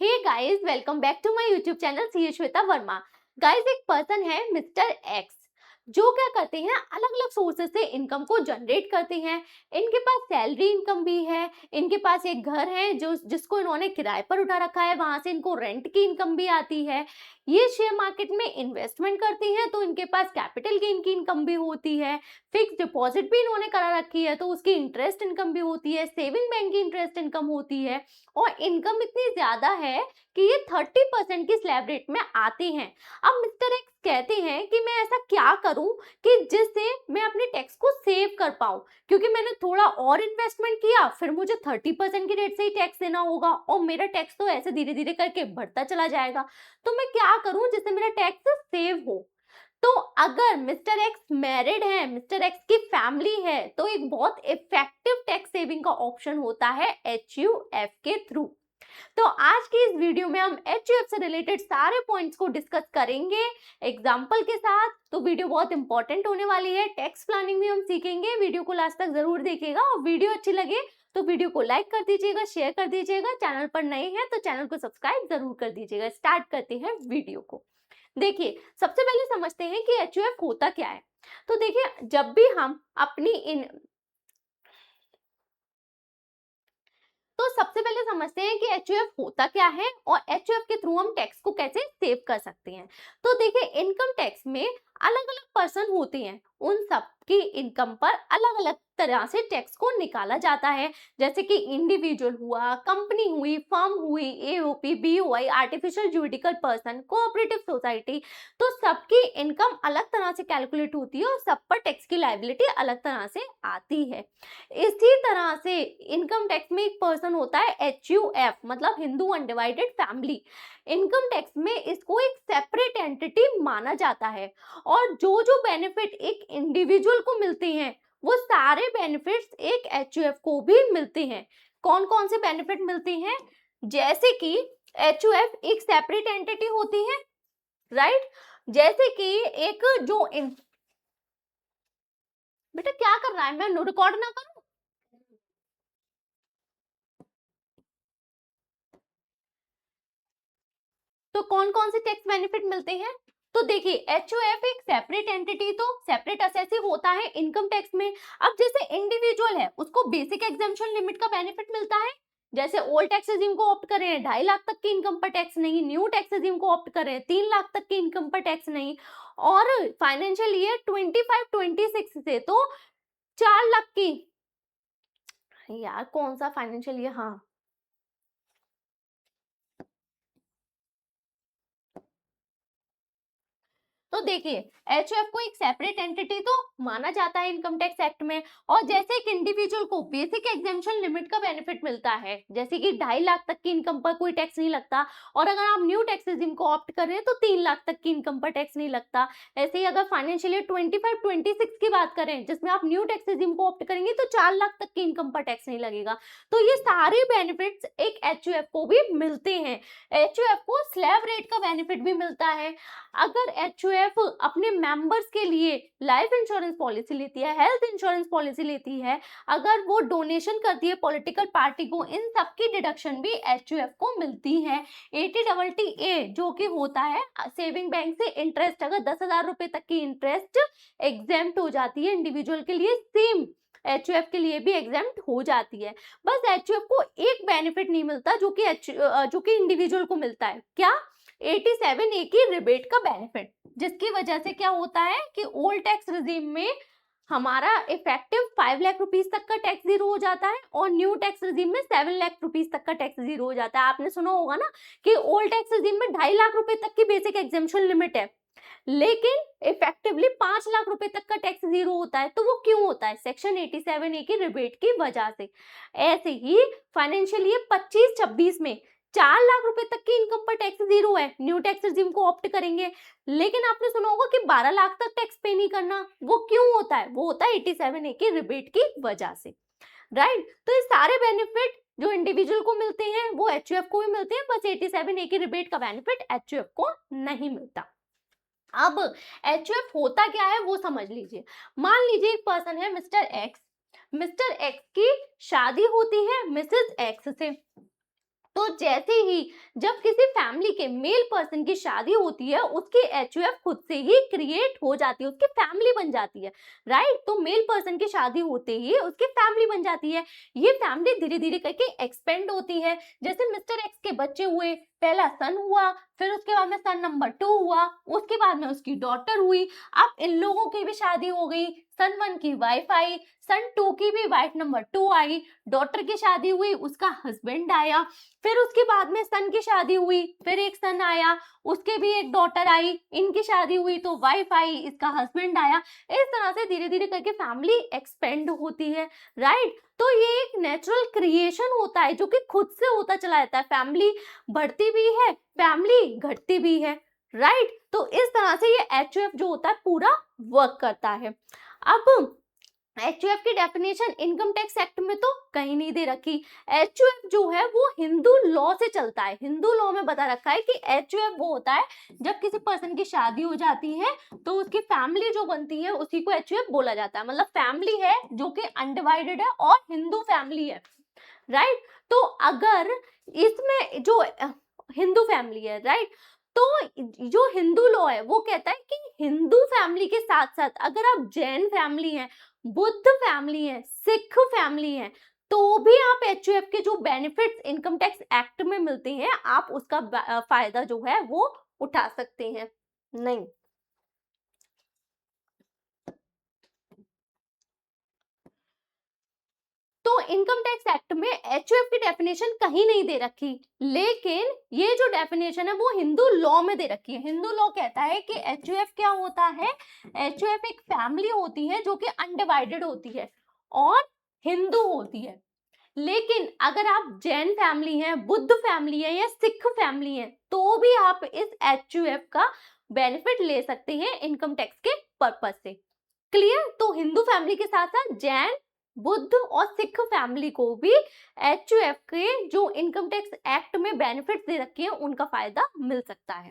Hey guys, welcome back to my YouTube channel C Shweta Verma. Guys, एक person है mister X जो क्या करते हैं, अलग अलग सोर्सेस से इनकम को जनरेट करते हैं। इनके पास सैलरी इनकम भी है, इनके पास एक घर है जो जिसको इन्होंने किराए पर उठा रखा है, वहां से इनको रेंट की इनकम भी आती है। ये शेयर मार्केट में इन्वेस्टमेंट करती हैं तो इनके पास कैपिटल गेन की इनकम भी होती है। फिक्स डिपॉजिट भी इन्होंने करा रखी है तो उसकी इंटरेस्ट इनकम भी होती है, सेविंग बैंक की इंटरेस्ट इनकम होती है। और इनकम इतनी ज्यादा है कि ये 30% की स्लैब रेट में आते हैं। अब मिस्टर एक्स कहते हैं कि मैं ऐसा क्या करूं कि जिससे मैं अपने टैक्स को सेव कर पाऊं, क्योंकि मैंने थोड़ा और इन्वेस्टमेंट किया फिर मुझे 30% की रेट से ही टैक्स देना होगा और मेरा टैक्स तो ऐसे धीरे धीरे करके बढ़ता चला जाएगा। तो मैं क्या करूं जिससे मेरा टैक्स सेव हो। तो अगर मिस्टर एक्स मैरिड है, मिस्टर एक्स की फैमिली है, तो एक बहुत इफेक्टिव टैक्स सेविंग का ऑप्शन होता है HUF के थ्रू। तो आज की इस वीडियो में हम HUF से रिलेटेड सारे पॉइंट्स को डिस्कस करेंगे एग्जाम्पल के साथ। तो वीडियो बहुत इंपॉर्टेंट होने वाली है, टैक्स प्लानिंग भी हम सीखेंगे। वीडियो को लास्ट तक जरूर देखिएगा और वीडियो अच्छी लगे तो वीडियो को लाइक कर दीजिएगा, शेयर कर दीजिएगा। चैनल पर नए हैं तो चैनल को सब्सक्राइब जरूर कर दीजिएगा। स्टार्ट करते हैं वीडियो को। देखिए, सबसे पहले समझते हैं कि HUF होता क्या है। तो देखिए, जब भी हम अपनी तो सबसे पहले समझते हैं कि HUF होता क्या है और HUF के थ्रू हम टैक्स को कैसे सेव कर सकते हैं। तो देखिए, इनकम टैक्स में अलग अलग पर्सन होते हैं, उन सब की इनकम पर अलग अलग तरह से टैक्स को निकाला जाता है। जैसे कि इंडिविजुअल हुआ, कंपनी हुई, फर्म हुई, AOP, BOI, artificial juridical person, cooperative society. तो सबकी इनकम अलग तरह से कैलकुलेट होती है और सब पर टैक्स की लायबिलिटी अलग तरह से आती है। इसी तरह से इनकम टैक्स में एक पर्सन होता है HUF, मतलब Hindu undivided family. Income tax में इसको एक सेपरेट एंटिटी माना जाता है और जो जो बेनिफिट एक इंडिविजुअल को मिलते हैं वो सारे बेनिफिट्स एक HUF को भी मिलते हैं। कौन कौन से बेनिफिट मिलते हैं? जैसे कि HUF एक सेपरेट एंटिटी होती है, राइट। जैसे कि एक जो बेटा क्या कर रहा है, मैं रिकॉर्ड ना करूं? तो कौन कौन से टैक्स बेनिफिट मिलते हैं? तो देखिए, HUF एक सेपरेट एंटिटी, तो सेपरेट असेसिव होता है इनकम टैक्स में। अब जैसे इंडिविजुअल है उसको बेसिक एग्जेम्पशन लिमिट का बेनिफिट मिलता है। जैसे ओल्ड टैक्स रेजिम को ऑप्ट करें 2.5 लाख तक की इनकम पर टैक्स नहीं, न्यू टैक्स रेजिम को ऑप्ट करें 3 लाख तक की इनकम पर टैक्स नहीं। और फाइनेंशियल ईयर 25-26 से तो 4 लाख की, यार कौन सा फाइनेंशियल ईयर, हाँ। तो देखिए, HUF को एक सेपरेट एंटिटी तो माना जाता है इनकम टैक्स एक्ट में। और जैसे एक इंडिविजुअल को बेसिक एग्जेम्पशन लिमिट का बेनिफिट मिलता है, जैसे कि 2.5 लाख तक की इनकम पर कोई टैक्स नहीं लगता, और अगर आप न्यू टैक्स रेजिम को ऑप्ट कर रहे हैं तो 3 लाख तक की इनकम पर टैक्स नहीं लगता। ऐसे ही अगर फाइनेंशियल ईयर 25-26 की बात करें जिसमें आप न्यू टैक्स रेजिम को ऑप्ट करेंगे तो 4 लाख तक की इनकम पर टैक्स नहीं लगेगा। तो ये सारे बेनिफिट्स एक HUF को भी मिलते हैं। HUF को स्लैब रेट का बेनिफिट भी मिलता है। अगर HUF अपने मेंबर्स के लिए लाइफ इंश्योरेंस पॉलिसी लेती है, हेल्थ इंश्योरेंस पॉलिसी लेती है, अगर वो डोनेशन करती है पॉलिटिकल पार्टी को, इन सब की डिडक्शन भी HUF को मिलती है। 80TTA जो कि होता है सेविंग बैंक से इंटरेस्ट, अगर 10,000 रुपए तक की इंटरेस्ट एग्जेम्प्ट हो जाती है इंडिविजुअल के लिए, सेम HUF के लिए भी एग्जेम्प्ट हो जाती है। बस HUF को एक बेनिफिट नहीं मिलता जो कि इंडिविजुअल को मिलता है, क्या? 87A की रिबेट का बेनिफिट, जिसकी वजह से क्या होता है कि ओल्ड टैक्स रिजीम में हमारा इफेक्टिव 5 लाख रुपीस तक का टैक्स जीरो हो जाता है और न्यू टैक्स रिजीम में 7 लाख रुपीस तक का टैक्स जीरो हो जाता है। आपने सुना होगा ना कि ओल्ड टैक्स रिजीम में 2.5 लाख रुपए तक की बेसिक एग्जेम्पशन लिमिट है, लेकिन इफेक्टिवली 5 लाख रुपए तक का टैक्स जीरो होता है। तो वो क्यों होता है? सेक्शन 87A की रिबेट की वजह से। ऐसे ही फाइनेंशियल ईयर 25-26 में 4 लाख रुपए तक की इनकम पर टैक्स जीरो है, न्यू टैक्स रिजीम को ऑप्ट करेंगे, लेकिन आपने सुना होगा कि 12 लाख तक टैक्स पे नहीं करना। वो क्यों होता है? वो होता है 87A की रिबेट की वजह से, राइट। तो ये सारे बेनिफिट जो इंडिविजुअल को मिलते हैं वो HUF को भी मिलते हैं, बस 87A की रिबेट का बेनिफिट HUF को नहीं मिलता। अब HUF होता क्या है वो समझ लीजिए। मान लीजिए एक पर्सन है मिस्टर एक्स, मिस्टर एक्स की शादी होती है मिसेस एक्स से, तो जैसे ही जब किसी फैमिली के मेल पर्सन की शादी होती है, उसकी एचयूएफ खुद से ही क्रिएट हो जाती है, उसकी फैमिली बन जाती है, राइट। तो मेल पर्सन की शादी होते ही उसकी फैमिली बन जाती है। ये फैमिली धीरे धीरे करके एक्सपेंड होती है। जैसे मिस्टर एक्स के बच्चे हुए, पहला सन हुआ, फिर उसके बाद में सन नंबर 2 हुआ, उसके बाद में उसकी डॉटर हुई। अब इन लोगों की भी शादी हो गई, सन 1 की वाइफ आई, सन 2 की भी वाइफ नंबर 2 आई, डॉटर की शादी हुई, उसका हस्बैंड आया। फिर उसके बाद में सन की शादी हुई, फिर एक सन आया, उसके भी एक डॉटर आई, इनकी शादी हुई तो वाइफ आई, इसका हस्बैंड आया। इस तरह से धीरे धीरे करके फैमिली एक्सपेंड होती है, राइट। तो ये एक नेचुरल क्रिएशन होता है जो कि खुद से होता चला जाता है। फैमिली बढ़ती भी है, फैमिली घटती भी है, राइट। तो इस तरह से ये एचयूएफ जो होता है पूरा वर्क करता है। अब एचयूएफ की डेफिनेशन इनकम टैक्स एक्ट में तो कहीं नहीं दे रखी। एचयूएफ जो है वो हिंदू लॉ से चलता है। हिंदू लॉ में बता रखा है कि एचयूएफ वो होता है जब किसी पर्सन की शादी हो जाती है तो उसकी फैमिली जो बनती है उसी को एचयूएफ बोला जाता है। मतलब फैमिली है जो कि अनडिवाइडेड है और हिंदू फैमिली है, राइट। तो अगर इसमें जो हिंदू फैमिली है, राइट, तो जो हिंदू लॉ है वो कहता है कि हिंदू फैमिली के साथ साथ अगर आप जैन फैमिली है, बुद्ध फैमिली है, सिख फैमिली है, तो भी आप एचयूएफ के जो बेनिफिट्स इनकम टैक्स एक्ट में मिलते हैं आप उसका फायदा जो है वो उठा सकते हैं। नहीं, तो इनकम टैक्स एक्ट में एचयूएफ की डेफिनेशन कहीं नहीं दे रखी, लेकिन ये जो डेफिनेशन है वो हिंदू लॉ में दे रखी है। हिंदू लॉ कहता है कि एचयूएफ क्या होता है, एचयूएफ एक फैमिली होती है जो कि अनडिवाइडेड होती है और हिंदू होती है। लेकिन अगर आप जैन फैमिली है, बुद्ध फैमिली है या सिख फैमिली है तो भी आप इस एचयूएफ का बेनिफिट ले सकते हैं इनकम टैक्स के पर्पज से। क्लियर। तो हिंदू फैमिली के साथ साथ जैन, बुद्ध और सिख फैमिली को भी एचयूएफ के जो इनकम टैक्स एक्ट में बेनिफिट दे रखे हैं उनका फायदा मिल सकता है।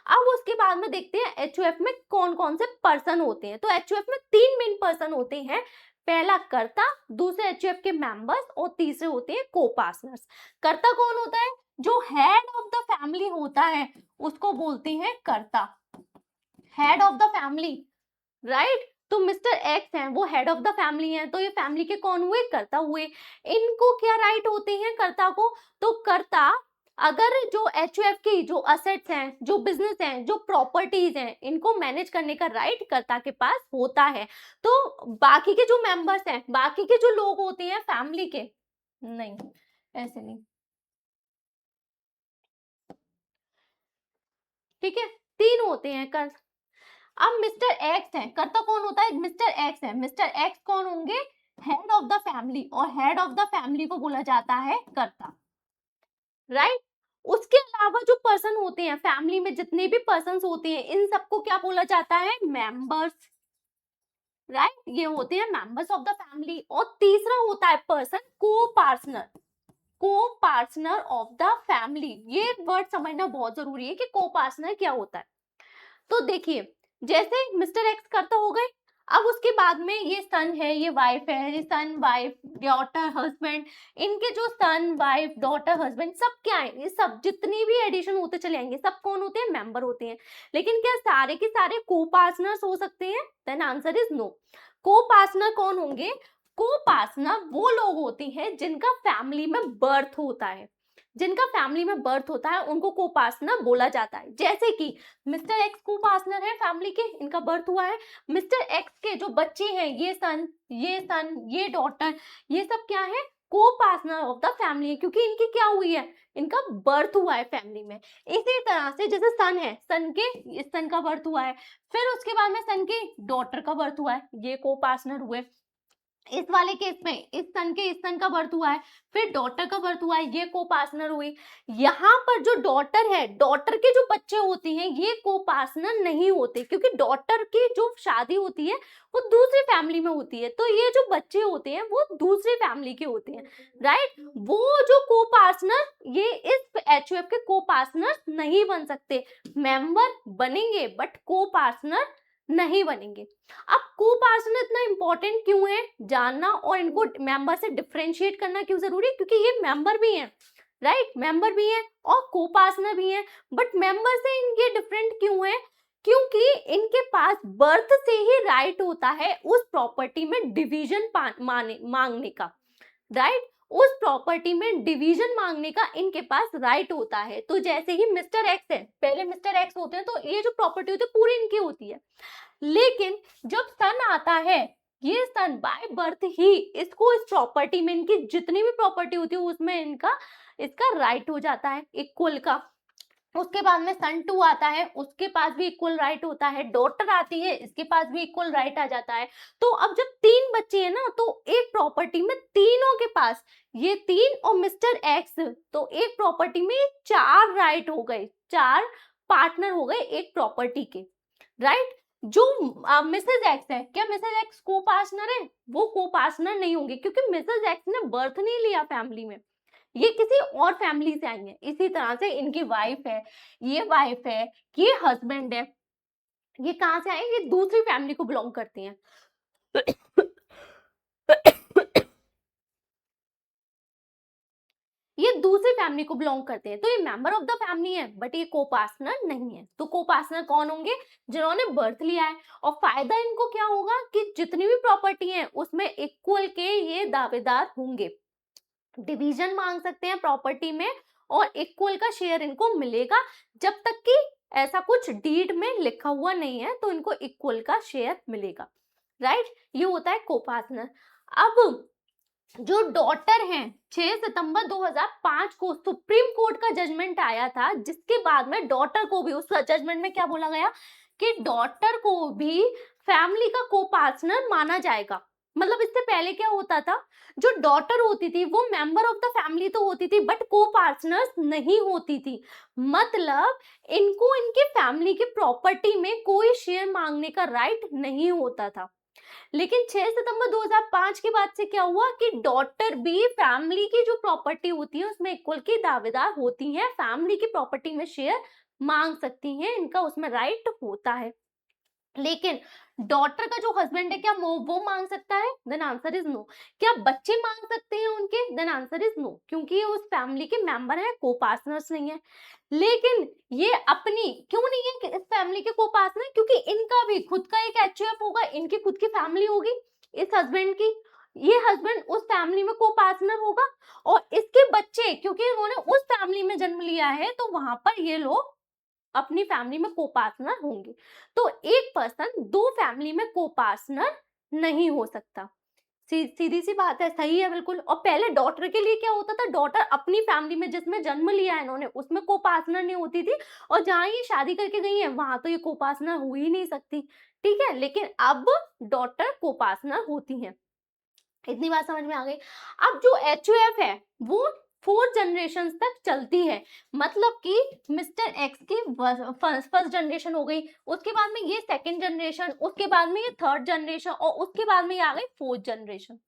अब उसके बाद में देखते हैं एचयूएफ में कौन कौन से पर्सन होते हैं। तो एचयूएफ में 3 मेन पर्सन होते हैं। पहला कर्ता, दूसरे एचयूएफ के मेंबर्स और तीसरे होते हैं को पार्टनर्स। कर्ता कौन होता है? जो हेड ऑफ द फैमिली होता है उसको बोलते हैं कर्ता, head of the family, right. तो मिस्टर एक्स हैं वो हेड ऑफ द फैमिली हैं, तो ये फैमिली के कौन हुए? कर्ता हुए। इनको क्या राइट होते हैं कर्ता को? तो कर्ता अगर जो एचयूएफ की जो असेट्स हैं, जो बिजनेस हैं, जो प्रॉपर्टीज हैं, इनको मैनेज करने का राइट कर्ता के पास होता है। तो बाकी के जो मेंबर्स हैं, बाकी के जो लोग होते हैं फैमिली के, नहीं, ऐसे नहीं, ठीक है। 3 होते हैं कर। अब मिस्टर एक्स है, कर्ता कौन होता है? मिस्टर एक्स है। मिस्टर एक्स कौन होंगे? हेड ऑफ द फैमिली, और हेड ऑफ द फैमिली को बोला जाता है कर्ता, राइट। उसके अलावा जो पर्सन होते हैं फैमिली में, जितने भी पर्सन होते हैं इन सबको क्या बोला जाता है? Members, right. ये होते हैं मेंबर्स ऑफ द फैमिली। और तीसरा होता है पर्सन को पार्टनर, को पार्टनर ऑफ द फैमिली। ये वर्ड समझना बहुत जरूरी है कि को पार्टनर क्या होता है। तो देखिए, जैसे मिस्टर एक्स करता हो गए, अब उसके बाद में ये सन है, ये वाइफ है, ये सन, वाइफ, डॉटर, हस्बैंड, इनके जो सन, वाइफ, डॉटर, हस्बैंड सब क्या है? ये सब जितनी भी एडिशन होते चले आएंगे सब कौन होते हैं? मेंबर होते हैं। लेकिन क्या सारे के सारे को पार्टनर्स हो सकते हैं? Then answer is no. को पार्टनर कौन होंगे? को पार्टनर वो लोग होते हैं जिनका फैमिली में बर्थ होता है, जिनका फैमिली में बर्थ होता है उनको को पार्टनर बोला जाता है। जैसे कि मिस्टर एक्स को पार्टनर है फैमिली के, इनका बर्थ हुआ है। मिस्टर एक्स के जो बच्चे हैं, ये सन, ये सन, ये डॉटर, ये सब क्या है? को पार्टनर ऑफ द फैमिली है, क्योंकि इनकी क्या हुई है? इनका बर्थ हुआ है फैमिली में। इसी तरह से जैसे सन है, सन के इस सन का बर्थ हुआ है, फिर उसके बाद में सन के डॉटर का बर्थ हुआ है, ये को पार्टनर हुए। इस वाले केस में इस सन का बर्थ हुआ है, फिर डॉटर का बर्थ हुआ है, ये को पार्टनर हुई। यहाँ पर जो डॉटर है, डॉटर के जो बच्चे होते हैं ये को पार्टनर नहीं होते, क्योंकि डॉटर की जो शादी होती है वो दूसरी फैमिली में होती है, तो ये जो बच्चे होते हैं वो दूसरी फैमिली के होते हैं, राइट। वो जो को पार्टनर ये इस एचयूएफ के को पार्टनर नहीं बन सकते, मेंबर बनेंगे बट को पार्टनर नहीं बनेंगे। अब को पार्टनर इतना इंपॉर्टेंट क्यों है जानना, और इनको मेंबर से डिफरेंशिएट करना क्यों जरूरी है? क्योंकि ये मेंबर भी हैं, राइट, मेंबर भी है और को पार्टनर भी है, बट मेंबर से इनके डिफरेंट क्यों है? क्योंकि इनके पास बर्थ से ही राइट होता है उस प्रॉपर्टी में डिवीजन मांगने का, राइट, उस प्रॉपर्टी में डिवीजन मांगने का इनके पास राइट होता है। तो जैसे ही मिस्टर एक्स है, पहले मिस्टर एक्स होते हैं, तो ये जो प्रॉपर्टी होती है पूरी इनकी होती है, लेकिन जब सन आता है, ये सन बाय बर्थ ही इसको इस प्रॉपर्टी में, इनकी जितनी भी प्रॉपर्टी होती है उसमें इनका इसका राइट हो जाता है इक्वल का। उसके बाद में सन 2 आता है, उसके पास भी इक्वल राइट होता है, डॉटर आती है, इसके पास भी इक्वल राइट आ जाता है। तो अब जब 3 बच्चे हैं ना, तो एक प्रॉपर्टी में तीनों के पास, ये 3 और मिस्टर एक्स, तो एक प्रॉपर्टी में 4 राइट हो गए, 4 पार्टनर हो गए एक प्रॉपर्टी के, राइट। जो मिसेज एक्स है, क्या मिसेज एक्स को पार्टनर है? वो को पार्टनर नहीं होंगे, क्योंकि मिसेज एक्स ने बर्थ नहीं लिया फैमिली में, ये किसी और फैमिली से आई है। इसी तरह से इनकी वाइफ है, ये हस्बैंड है, ये कहाँ से आए? ये दूसरी फैमिली को बिलोंग करती हैं। ये दूसरी फैमिली को बिलोंग करते हैं, तो ये मेंबर ऑफ द फैमिली है, बट ये को पार्टनर नहीं है। तो को पार्टनर कौन होंगे? जिन्होंने बर्थ लिया है। और फायदा इनको क्या होगा कि जितनी भी प्रॉपर्टी है उसमें इक्वल के ये दावेदार होंगे, डिवीजन मांग सकते हैं प्रॉपर्टी में, और इक्वल का शेयर इनको मिलेगा, जब तक कि ऐसा कुछ डीड में लिखा हुआ नहीं है, तो इनको इक्वल का शेयर मिलेगा, राइट। ये होता है को पार्टनर। अब जो डॉटर हैं, 6 सितंबर 2005 को सुप्रीम कोर्ट का जजमेंट आया था, जिसके बाद में डॉटर को भी, उस जजमेंट में क्या बोला गया कि डॉटर को भी फैमिली का को पार्टनर माना जाएगा। मतलब इससे पहले क्या होता था, जो डॉटर होती थी वो मेंबर ऑफ द फैमिली तो होती थी, बट को पार्टनर्स नहीं होती थी। मतलब इनको इनकी फैमिली की प्रॉपर्टी में कोई शेयर मांगने का राइट नहीं होता था। लेकिन 6 सितंबर 2005 के बाद से क्या हुआ कि डॉटर भी फैमिली की जो प्रॉपर्टी होती है उसमें इक्वल की दावेदार होती हैं, फैमिली की प्रॉपर्टी में शेयर मांग सकती हैं, इनका उसमें राइट होता है। लेकिन डॉटर का जो हस्बैंड है, क्या वो मांग सकता है? Then answer is no. क्या बच्चे मांग सकते हैं उनके? देन आंसर इज नो, क्योंकि ये उस फैमिली के मेंबर हैं, को पार्टनर्स नहीं है। लेकिन ये अपनी क्यों नहीं है कि इस फैमिली के को पार्टनर? क्योंकि इनका भी खुद का एक एचयूएफ होगा, इनकी खुद की फैमिली होगी इस हस्बैंड की, ये हस्बैंड उस फैमिली में को पार्टनर होगा, और इसके बच्चे क्योंकि इन्होंने उस फैमिली में जन्म लिया है, तो वहां पर ये लोग अपनी फैमिली में को पार्टनर होंगे। तो एक पर्सन दो फैमिली में को पार्टनर नहीं हो सकता। सीधी सी बात है, सही है बिल्कुल। और पहले डॉटर के लिए क्या होता था, डॉटर अपनी फैमिली में जिसमें जन्म लिया है इन्होंने, उसमें को पार्टनर नहीं होती थी, और जहां ये शादी करके गई है वहां तो ये को पार्टनर हो ही नहीं सकती, ठीक है। लेकिन अब डॉटर को पार्टनर होती हैं। इतनी बात समझ में आ गई। अब जो एचयूएफ है वो 4 जनरेशन तक चलती है, मतलब कि मिस्टर एक्स की फर्स्ट जनरेशन हो गई, उसके बाद में ये सेकंड जनरेशन, उसके बाद में ये थर्ड जनरेशन, और उसके बाद में ये आ गई फोर्थ जनरेशन।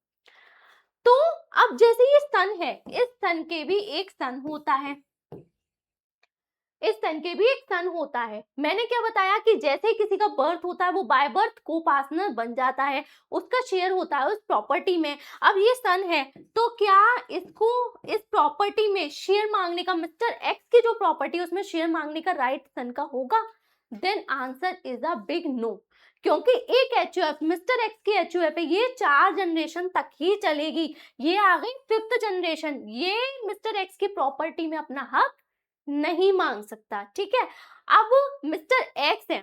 तो अब जैसे ये सन है, इस सन के भी एक सन होता है, इस सन के भी एक सन होता है। मैंने क्या बताया कि जैसे ही किसी का बर्थ होता है वो बाय बर्थ को पार्टनर बन जाता है, उसका शेयर होता है उस प्रॉपर्टी में। अब ये सन है, तो क्या इसको इस प्रॉपर्टी में शेयर मांगने का, मिस्टर एक्स की जो प्रॉपर्टी है उसमें शेयर मांगने का राइट सन का होगा? Then answer is a big no, क्योंकि एक एचयूएफ, मिस्टर एक्स की एचयूएफ है, ये 4 जनरेशन तक ही चलेगी। ये आ गई 5th जनरेशन, ये मिस्टर एक्स की प्रॉपर्टी में अपना हक नहीं मांग सकता, ठीक है। अब मिस्टर एक्स है,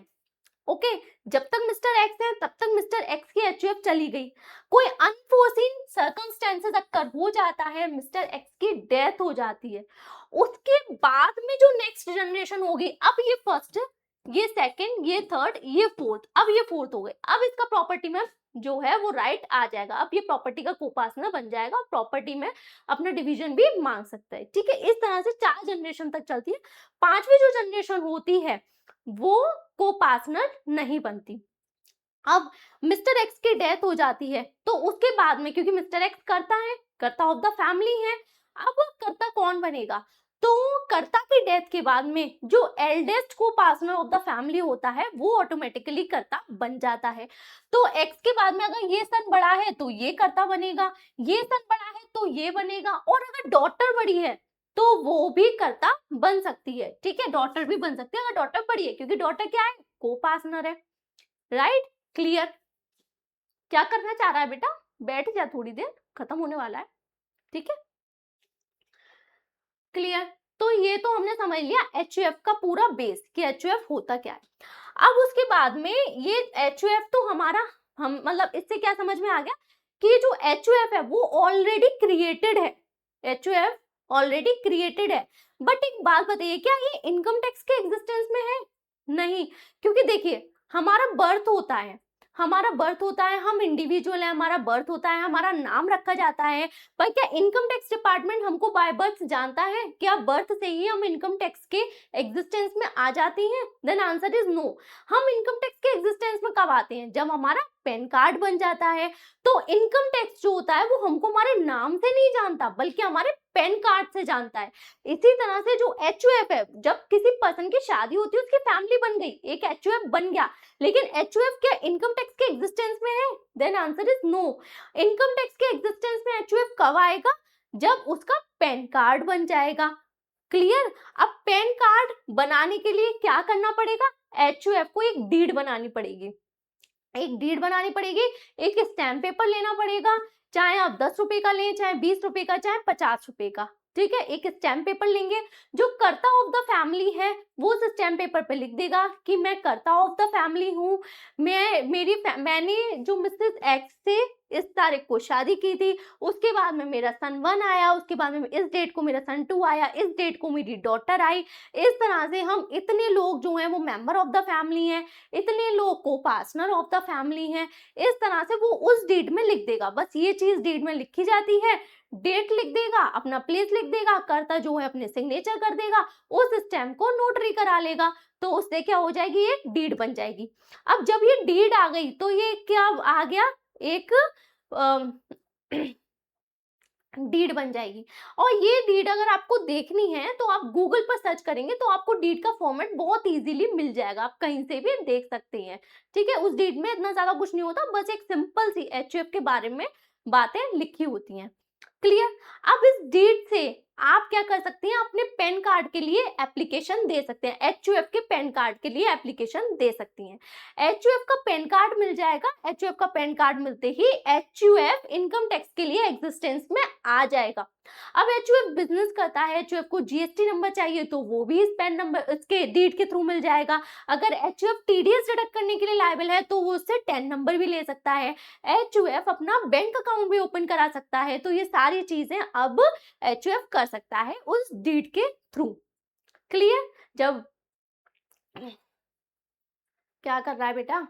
ओके, जब तक मिस्टर एक्स है तब तक मिस्टर एक्स की एचयूएफ चली गई। कोई अनफोर्सीन सर्कमस्टेंसेस अक्कर हो जाता है, मिस्टर एक्स की डेथ हो जाती है, उसके बाद में जो नेक्स्ट जनरेशन होगी, अब ये फर्स्ट, ये सेकंड, ये थर्ड, ये फोर्थ, अब ये फोर्थ हो गए, अब इसका प्रॉपर्टी में जो है वो राइट आ जाएगा, अब ये प्रॉपर्टी का कोपार्टनर बन जाएगा, प्रॉपर्टी में अपना डिवीजन भी मांग सकता है, ठीक है। इस तरह से 4 जनरेशन तक चलती है। 5वीं जो जनरेशन होती है वो को पार्टनर नहीं बनती। अब मिस्टर एक्स की डेथ हो जाती है, तो उसके बाद में, क्योंकि मिस्टर एक्स कर्ता है, कर्ता ऑफ द फैमिली है, अब कर्ता कौन बनेगा? तो कर्ता की डेथ के बाद में जो एल्डेस्ट को पार्टनर ऑफ द फैमिली होता है वो ऑटोमेटिकली कर्ता बन जाता है। तो एक्स के बाद में अगर ये सन बड़ा है तो ये कर्ता बनेगा, ये सन बड़ा है तो ये बनेगा, और अगर डॉटर बड़ी है तो वो भी कर्ता बन सकती है, ठीक है, डॉटर भी बन सकती है अगर डॉटर बड़ी है, क्योंकि डॉटर क्या है, को पार्टनर है, राइट, क्लियर। क्या करना चाह रहा है बेटा, बैठ जा, थोड़ी देर खत्म होने वाला है, ठीक है, क्लियर। तो ये तो हमने समझ लिया HUF का पूरा बेस कि HUF होता क्या है। अब उसके बाद में ये HUF तो हमारा, हम मतलब इससे क्या समझ में आ गया कि जो HUF है वो ऑलरेडी क्रिएटेड है, HUF ऑलरेडी क्रिएटेड है। बट एक बात बताइए, क्या ये इनकम टैक्स के एग्जिस्टेंस में है? नहीं, क्योंकि देखिए हमारा बर्थ होता है, हमारा बर्थ होता है, हम इंडिविजुअल है, हमारा बर्थ होता है, हमारा नाम रखा जाता है, पर क्या इनकम टैक्स डिपार्टमेंट हमको बाय बर्थ जानता है? क्या बर्थ से ही हम इनकम टैक्स के एग्जिस्टेंस में आ जाती हैं? Then answer is no. हम इनकम टैक्स के एग्जिस्टेंस में कब आते हैं? जब हमारा पैन कार्ड बन जाता है। तो इनकम टैक्स जो होता है वो हमको हमारे नाम से नहीं जानता, बल्कि हमारे पैन कार्ड से जानता है। इसी तरह से जो HUF है, जब किसी पर्सन की शादी होती है, उसकी फैमिली बन गई, एक HUF बन गया, लेकिन HUF क्या इनकम टैक्स के एग्जिस्टेंस में है? Then answer is no. Income tax के एग्जिस्टेंस में HUF कब आएगा? जब उसका पैन कार्ड बन जाएगा, क्लियर। अब पैन कार्ड बनाने के लिए क्या करना पड़ेगा? HUF को एक डीड बनानी पड़ेगी, एक डीड बनानी पड़ेगी, एक स्टैम्प पेपर लेना पड़ेगा, चाहे आप 10 रुपए का लें, चाहे 20 रुपए का, चाहे 50 रुपए का, ठीक है। एक स्टैम्प पेपर लेंगे, जो कर्ता ऑफ द फैमिली है वो उस स्टैम्प पेपर पे लिख देगा कि मैं कर्ता ऑफ द फैमिली हूँ, मैंने जो मिसेस एक्स से इस तारीख को शादी की थी, उसके बाद में मेरा सन 1 आया, उसके बाद में इस डेट को मेरा सन 2 आया, इस डेट को मेरी डॉटर आई। इस तरह से हम इतने लोग जो हैं वो मेंबर ऑफ द फैमिली हैं, इतने लोग को पार्टनर ऑफ द फैमिली हैं। इस तरह से वो उस डेट में लिख देगा, बस ये चीज डेट में लिखी जाती है, डेट लिख देगा, अपना प्लेस लिख देगा, कर्ता जो है अपने सिग्नेचर कर देगा, उस स्टैम्प को नोटरी करा लेगा, तो उससे क्या हो जाएगी, ये डीड बन जाएगी। अब जब ये डीड आ गई तो ये क्या आ गया, एक डीड बन जाएगी। और ये डीड अगर आपको देखनी है तो आप गूगल पर सर्च करेंगे तो आपको डीड का फॉर्मेट बहुत इजीली मिल जाएगा, आप कहीं से भी देख सकते हैं, ठीक है। उस डीड में इतना ज्यादा कुछ नहीं होता, बस एक सिंपल सी HUF के बारे में बातें लिखी होती हैं, क्लियर। अब इस डीड से आप क्या कर सकते हैं, अपने पैन कार्ड के लिए एप्लीकेशन दे सकते हैं, HUF के पैन कार्ड के लिए एप्लीकेशन दे सकती हैं। HUF का पैन कार्ड मिल जाएगा, HUF का पैन कार्ड मिलते ही HUF इनकम टैक्स के लिए एग्जिस्टेंस में आ जाएगा। अब HUF बिजनेस करता है, HUF को GST नंबर चाहिए तो वो भी इस पैन नंबर, इसके डीड के थ्रू मिल जाएगा। अगर HUF TDS डिडक्ट करने के लिए लायबल है तो वो उससे 10 नंबर भी ले सकता है। HUF अपना बैंक अकाउंट भी ओपन करा सकता है। तो ये सारी चीजें अब HUF कर सकता है उस डीड के थ्रू, क्लियर। जब क्या कर रहा है बेटा,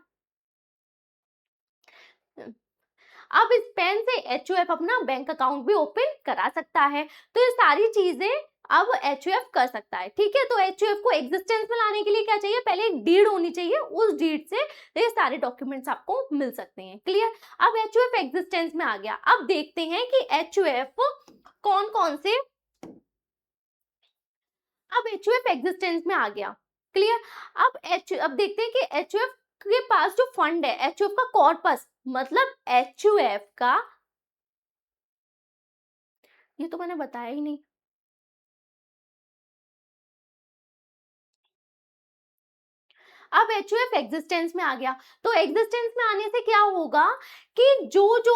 अब इस पेन से HUF अपना बैंक अकाउंट भी ओपन करा सकता है। तो ये सारी चीजें अब HUF कर सकता है, ठीक है। तो HUF को एग्जिस्टेंस में लाने के लिए क्या चाहिए, पहले एक डीड होनी चाहिए, उस डीड से ये सारे डॉक्यूमेंट्स आपको मिल सकते हैं, क्लियर। अब HUF एग्जिस्टेंस में आ गया। अब देखते हैं कि HUF कौन कौन से, अब HUF एग्जिस्टेंस में आ गया, क्लियर। अब देखते हैं कि HUF के पास जो फंड है, HUF का कॉर्पस, मतलब HUF का, ये तो मैंने बताया ही नहीं। अब HUF एग्जिस्टेंस में आ गया। तो एग्जिस्टेंस में आने से क्या होगा कि जो जो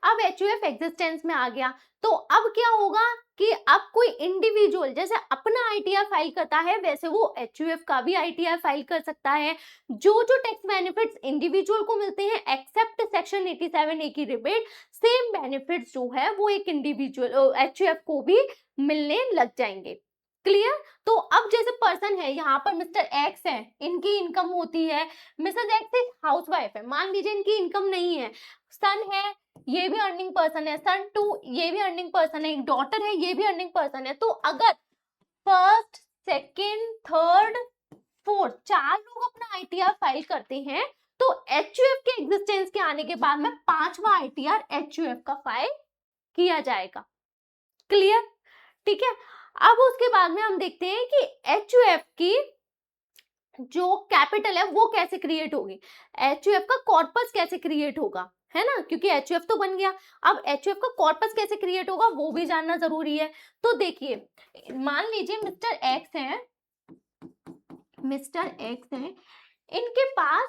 अब HUF एग्जिस्टेंस में आ गया, तो अब क्या होगा कि अब कोई इंडिविजुअल जैसे अपना ITR फाइल करता है, वैसे वो HUF का भी ITR फाइल कर सकता है। जो जो टैक्स बेनिफिट्स इंडिविजुअल को मिलते हैं एक्सेप्ट सेक्शन 87A की रिबेट, सेम बेनिफिट्स जो है वो एक इंडिविजुअल HUF को भी मिलने लग जाएंगे, क्लियर। तो अब जैसे पर्सन है, यहाँ पर मिस्टर एक्स है, इनकी इनकम होती है, मिसेस एक्स एक हाउसवाइफ है, मान लीजिए इनकी इनकम नहीं है, सन है, ये भी अर्निंग पर्सन है, सन 2 ये भी अर्निंग पर्सन है, एक डॉटर है, ये भी अर्निंग पर्सन है। तो अगर फर्स्ट, सेकेंड, थर्ड, फोर्थ 4 लोग अपना ITR फाइल करते हैं तो HUF के एग्जिस्टेंस के आने के बाद में 5वां ITR HUF का फाइल किया जाएगा, क्लियर, ठीक है। अब उसके बाद में हम देखते हैं कि HUF की जो कैपिटल है वो कैसे क्रिएट होगी, HUF का कॉर्पस कैसे क्रिएट होगा, है ना, क्योंकि एचयूएफ तो बन गया। अब एचयूएफ का कॉर्पस कैसे क्रिएट होगा वो भी जानना जरूरी है। तो देखिए, मान लीजिए मिस्टर एक्स है, इनके पास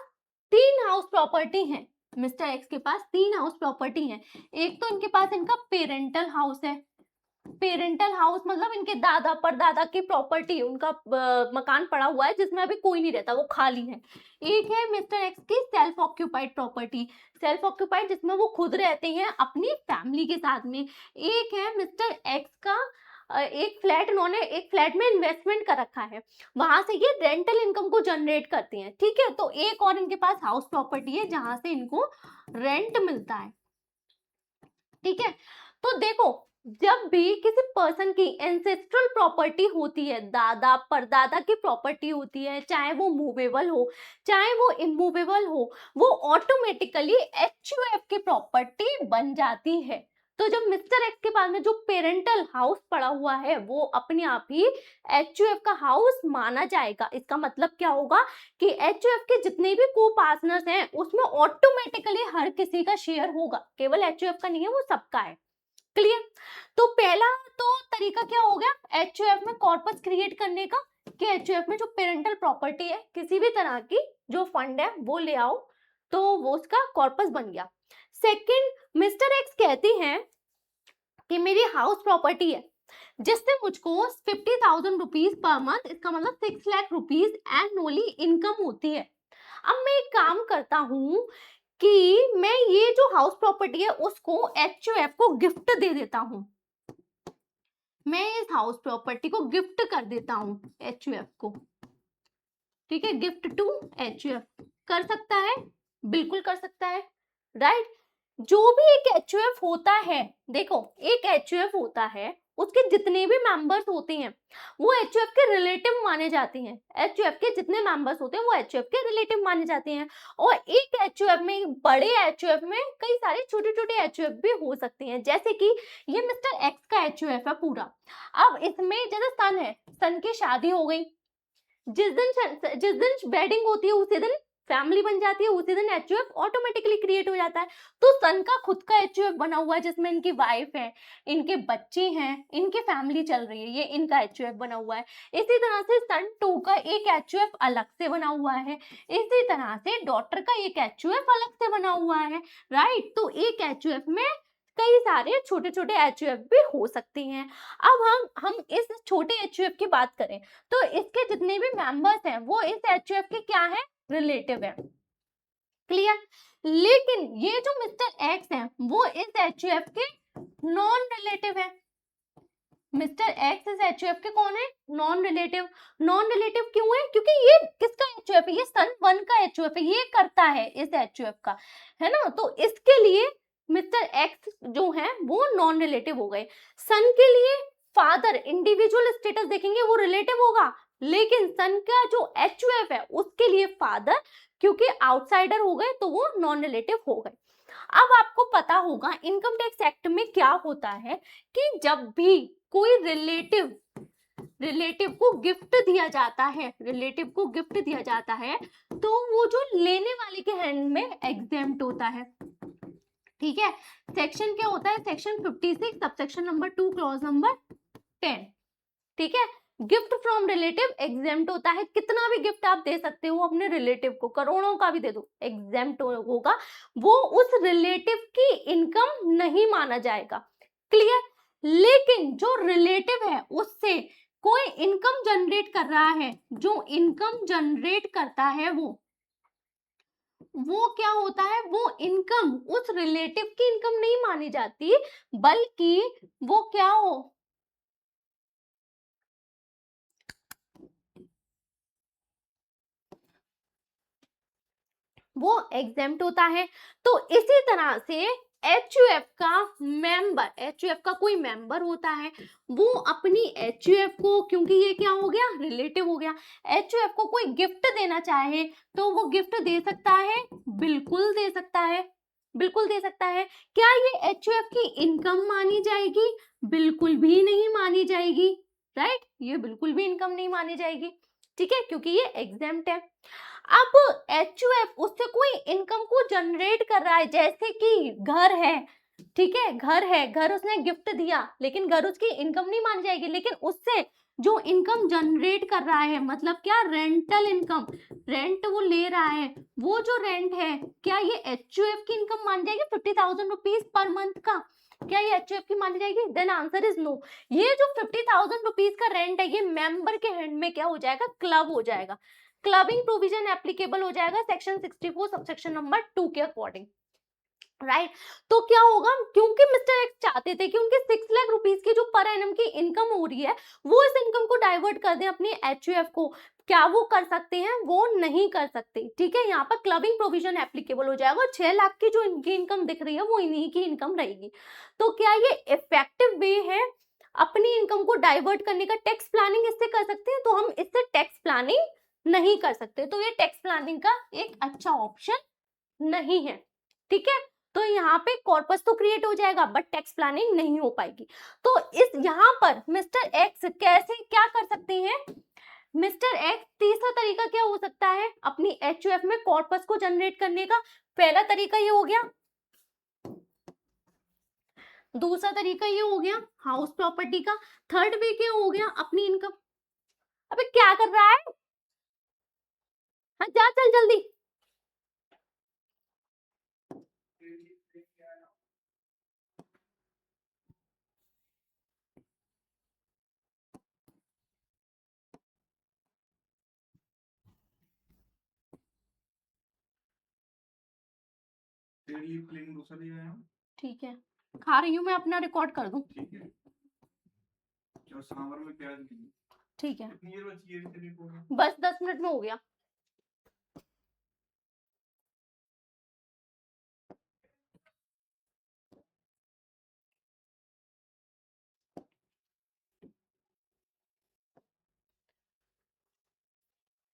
3 हाउस प्रॉपर्टी है। मिस्टर एक्स के पास 3 हाउस प्रॉपर्टी है। एक तो इनके पास इनका पेरेंटल हाउस है। पेरेंटल हाउस मतलब इनके दादा परदादा की प्रॉपर्टी, उनका मकान पड़ा हुआ है जिसमें अभी कोई नहीं रहता, वो खाली है। एक है मिस्टर एक्स की self occupied property, self occupied जिसमें वो खुद रहते हैं अपनी फैमिली के साथ में। एक है मिस्टर एक्स का एक फ्लैट, इन्होंने एक फ्लैट में इन्वेस्टमेंट कर रखा है, वहां से ये रेंटल इनकम को जनरेट करती हैं। ठीक है, तो एक और इनके पास हाउस प्रॉपर्टी है जहां से इनको रेंट मिलता है। ठीक है, तो देखो, जब भी किसी पर्सन की एंसेस्ट्रल प्रॉपर्टी होती है, दादा परदादा की प्रॉपर्टी होती है, चाहे वो मूवेबल हो चाहे वो इमूवेबल हो, वो ऑटोमेटिकली एचयूएफ की प्रॉपर्टी बन जाती है। तो जब मिस्टर एक्स के पास में जो पेरेंटल हाउस पड़ा हुआ है वो अपने आप ही एचयूएफ का हाउस माना जाएगा। इसका मतलब क्या होगा कि एचयूएफ के जितने भी को पार्टनर्स हैं उसमें ऑटोमेटिकली हर किसी का शेयर होगा, केवल एचयूएफ का नहीं है, वो सबका है। क्लियर? तो पहला तो तरीका क्या हो गया एचयूएफ में कॉर्पस क्रिएट करने का, कि एचयूएफ में जो पेरेंटल प्रॉपर्टी है किसी भी तरह की जो फंड है वो ले आओ, तो वो उसका कॉर्पस बन गया। सेकंड, मिस्टर एक्स कहती हैं कि मेरी हाउस प्रॉपर्टी है जिससे मुझको 50,000 रुपीज पर मंथ, इसका मतलब 6 लाख रुपीज एनुअली इनकम होती है। अब मैं एक काम करता हूं कि मैं ये जो हाउस प्रॉपर्टी है उसको एचयूएफ को गिफ्ट दे देता हूं, मैं इस हाउस प्रॉपर्टी को गिफ्ट कर देता हूं एचयूएफ को। ठीक है, गिफ्ट टू एचयूएफ कर सकता है, बिल्कुल कर सकता है, राइट। जो भी एक एचयूएफ होता है, देखो एक एचयूएफ होता है, उसके जितने भी मेंबर्स होते हैं वो एचयूएफ के रिलेटिव माने जाते हैं। एचयूएफ के जितने मेंबर्स होते हैं वो एचयूएफ के रिलेटिव माने जाते हैं। और एक एचयूएफ में, बड़े एचयूएफ में कई सारे छोटे छोटे एचयूएफ भी हो सकते हैं, जैसे कि ये मिस्टर एक्स का एचयूएफ है पूरा। अब इसमें जैसे सन है, सन की शादी हो गई, जिस दिन वेडिंग होती है उसी दिन फैमिली बन जाती है, उसी दिन एचयूएफ ऑटोमेटिकली क्रिएट हो जाता है। तो सन का खुद का एचयूएफ बना हुआ है जिसमें इनकी वाइफ है, इनके बच्चे हैं, इनकी फैमिली चल रही है, ये इनका एचयूएफ बना हुआ है। इसी तरह से सन 2 का एक एचयूएफ अलग से बना हुआ है, इसी तरह से डॉटर का एक एचयूएफ अलग से बना हुआ है, राइट। तो एक एचयूएफ में कई सारे छोटे छोटे एचयूएफ भी हो सकते हैं। अब हम इस छोटे एचयूएफ की बात करें तो इसके जितने भी मेंबर्स हैं वो इस एचयूएफ के क्या है, रिलेटिव है। क्लियर? लेकिन ये जो मिस्टर एक्स है वो इस एचयूएफ के नॉन रिलेटिव है। मिस्टर एक्स इस एचयूएफ के कौन है, नॉन रिलेटिव। नॉन रिलेटिव क्यों है, क्योंकि ये किसका एचयूएफ है, ये सन 1 का एचयूएफ है, ये करता है इस एचयूएफ का, है ना। तो इसके लिए मिस्टर एक्स जो है वो नॉन रिलेटिव हो गए। सन के लिए फादर इंडिविजुअल स्टेटस देखेंगे वो रिलेटिव होगा, लेकिन सन का जो एचयूएफ है उसके लिए फादर क्योंकि आउटसाइडर हो गए तो वो नॉन रिलेटिव हो गए। अब आपको पता होगा इनकम टैक्स एक्ट में क्या होता है कि जब भी कोई रिलेटिव को गिफ्ट दिया जाता है, रिलेटिव को गिफ्ट दिया जाता है तो वो जो लेने वाले के हैंड में एग्जेम्प्ट होता है। ठीक है, सेक्शन क्या होता है, section 56 subsection number 2 clause number 10। ठीक है, गिफ्ट फ्रॉम रिलेटिव एग्जेम्प्ट होता है। कितना भी गिफ्ट आप दे सकते हो अपने रिलेटिव को, करोड़ों का भी दे दो, एग्जेम्प्ट होगा, वो उस रिलेटिव की इनकम नहीं माना जाएगा। क्लियर? लेकिन जो रिलेटिव है उससे कोई इनकम जनरेट कर रहा है, जो इनकम जनरेट करता है वो क्या होता है, वो इनकम उस रिलेटिव की इनकम नहीं मानी जाती, बल्कि वो क्या हो, वो एग्जेम्प्ट होता है। तो इसी तरह से एचयूएफ का कोई मेंबर होता है, वो अपनी एचयूएफ को, क्योंकि ये क्या हो गया, रिलेटिव हो गया, एचयूएफ को कोई गिफ्ट देना चाहे तो वो गिफ्ट दे सकता है, बिल्कुल दे सकता है, बिल्कुल दे सकता है। क्या ये एचयूएफ की इनकम मानी जाएगी, बिल्कुल भी नहीं मानी जाएगी, राइट, ये बिल्कुल भी इनकम नहीं मानी जाएगी। ठीक है, क्योंकि ये एग्जेम्प्ट है। अब एचयूएफ उससे कोई इनकम को जनरेट कर रहा है, जैसे कि घर है, ठीक है, घर है, घर उसने गिफ्ट दिया, लेकिन घर उसकी इनकम नहीं मानी जाएगी, लेकिन उससे जो इनकम जनरेट कर रहा है, मतलब क्या, रेंटल इनकम, रेंट वो ले रहा है, वो जो रेंट है, क्या ये एचयूएफ की इनकम मानी जाएगी 50,000 रुपीज पर मंथ का? क्या ये एचयूएफ की मानी जाएगी? Then answer is no. ये जो 50,000 रुपीज का रेंट है, ये मेंबर के हैंड में क्या हो जाएगा? क्लब हो जाएगा। क्लबिंग प्रोविजन एप्लीकेबल हो जाएगा सेक्शन 64 सबसेक्शन नंबर 2 के अकॉर्डिंग, राइट तो क्या होगा, क्योंकि मिस्टर एक्स चाहते थे कि उनके 6 लाख रुपीस की जो पर एनम की इनकम हो रही है, वो इस इनकम को डाइवर्ट कर दें अपनी एचयूएफ को, क्या वो कर सकते हैं? वो नहीं कर सकते, ठीक है। यहाँ पर क्लबिंग प्रोविजन एप्लीकेबल हो जाएगा, 6 लाख की जो इनकी इनकम दिख रही है वो इन्हीं की इनकम रहेगी। तो क्या ये इफेक्टिव वे है अपनी इनकम को डाइवर्ट करने का? टैक्स प्लानिंग इससे कर सकते हैं, तो हम इससे टैक्स प्लानिंग नहीं कर सकते, तो ये टैक्स प्लानिंग का एक अच्छा ऑप्शन नहीं है, ठीक है। तो यहाँ पे कॉर्पस तो क्रिएट हो जाएगा बट टैक्स प्लानिंग नहीं हो पाएगी। तो इस यहाँ पर मिस्टर एक्स कैसे क्या कर सकते हैं? मिस्टर एक्स तीसरा तरीका क्या हो सकता है अपनी एचयूएफ में कॉर्पस को जनरेट करने का? पहला तरीका ये हो गया, दूसरा तरीका ये हो गया हाउस प्रॉपर्टी का, थर्ड वे क्या हो गया अपनी इनकम। अबे क्या कर रहा है? हाँ जा चल जल्दी। ठीक है, खा रही हूँ मैं, अपना रिकॉर्ड कर दूं। ठीक है, सांभर में प्याज, ठीक है, बस 10 मिनट में हो गया।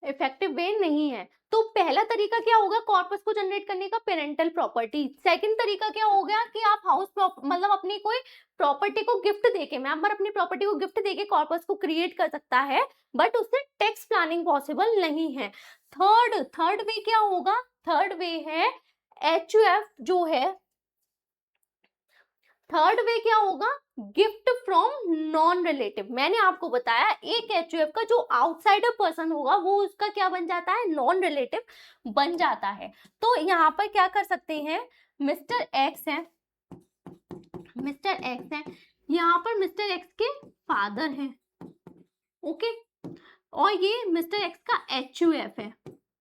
इफेक्टिव वे नहीं है। तो पहला तरीका क्या होगा कॉर्पस को जनरेट करने का? Parental property. सेकंड तरीका क्या हो गया कि आप हाउस मतलब अपनी कोई प्रॉपर्टी को गिफ्ट देके, मेंबर अपनी प्रॉपर्टी को गिफ्ट देके कॉर्पस को क्रिएट कर सकता है, बट उससे टैक्स प्लानिंग पॉसिबल नहीं है। थर्ड वे क्या होगा? थर्ड वे है एचयूएफ जो है, थर्ड वे क्या होगा? Gift from non relative. मैंने आपको बताया एक एचयूएफ का जो आउटसाइडर पर्सन होगा वो उसका क्या बन जाता है? नॉन रिलेटिव बन जाता है। तो यहाँ पर क्या कर सकते हैं? मिस्टर एक्स है, मिस्टर एक्स है, यहाँ पर मिस्टर एक्स के फादर हैं, ओके, और ये मिस्टर एक्स का एचयूएफ है,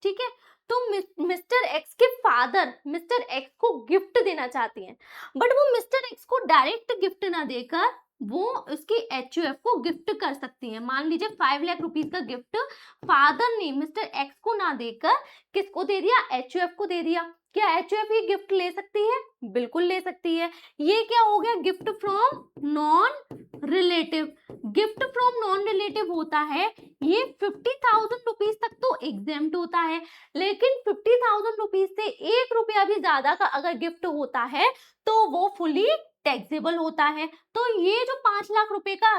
ठीक है। तो मिस्टर एक्स के फादर मिस्टर एक्स को गिफ्ट देना चाहती हैं, बट वो मिस्टर एक्स को डायरेक्ट गिफ्ट ना देकर वो उसकी एचयूएफ को गिफ्ट कर सकती है। मान लीजिए 5 लाख रुपीस का गिफ्ट फादर ने मिस्टर एक्स को ना देकर किसको दे दिया? एचयूएफ को दे दिया। क्या एचयूएफ ये गिफ्ट ले सकती है? बिल्कुल ले सकती है। ये क्या हो गया? Gift from non relative. Gift from non relative होता है ये 50,000 रुपीज तक तो एग्जेम्प्ट होता है, लेकिन 50,000 रुपीज से 1 रुपया भी ज्यादा का अगर गिफ्ट होता है तो वो फुली टैक्सेबल होता है। तो ये जो 5 लाख रुपए का